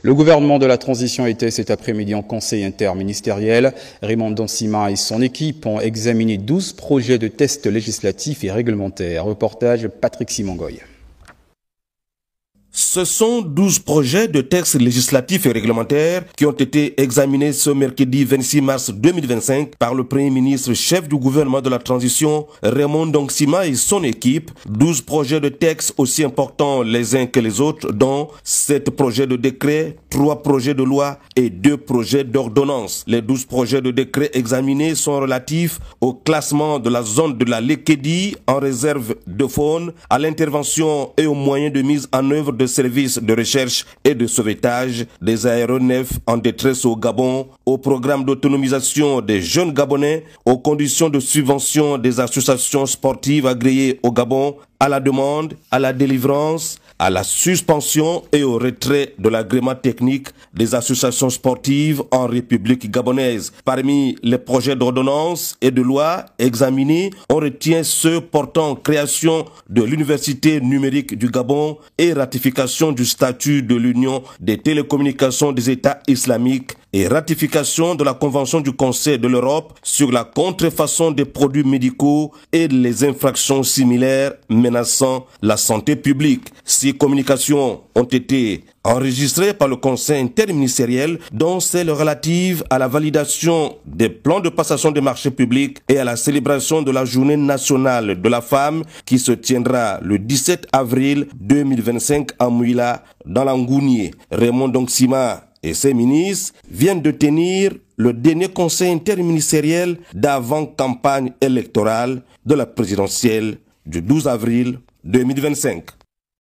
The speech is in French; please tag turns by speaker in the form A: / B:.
A: Le gouvernement de la transition était cet après-midi en conseil interministériel. Raymond Donsima et son équipe ont examiné 12 projets de tests législatifs et réglementaires. Reportage Patrick Simongoy.
B: Ce sont 12 projets de textes législatifs et réglementaires qui ont été examinés ce mercredi 26 mars 2025 par le Premier ministre chef du gouvernement de la transition, Raymond Donsima et son équipe. 12 projets de textes aussi importants les uns que les autres, dont 7 projets de décret, 3 projets de loi et 2 projets d'ordonnance. Les 12 projets de décret examinés sont relatifs au classement de la zone de la Lekedi en réserve de faune, à l'intervention et aux moyens de mise en œuvre de services de recherche et de sauvetage des aéronefs en détresse au Gabon, au programme d'autonomisation des jeunes Gabonais, aux conditions de subvention des associations sportives agréées au Gabon, à la demande, à la délivrance, à la suspension et au retrait de l'agrément technique des associations sportives en République gabonaise. Parmi les projets d'ordonnance et de loi examinés, on retient ceux portant création de l'Université numérique du Gabon et ratification du statut de l'Union des télécommunications des États islamiques et ratification de la Convention du Conseil de l'Europe sur la contrefaçon des produits médicaux et les infractions similaires menaçant la santé publique. 6 communications ont été enregistrées par le Conseil interministériel, dont celle relative à la validation des plans de passation des marchés publics et à la célébration de la Journée nationale de la femme qui se tiendra le 17 avril 2025 à Mouila, dans l'Angounié. Raymond Donsima et ses ministres viennent de tenir le dernier conseil interministériel d'avant-campagne électorale de la présidentielle du 12 avril 2025.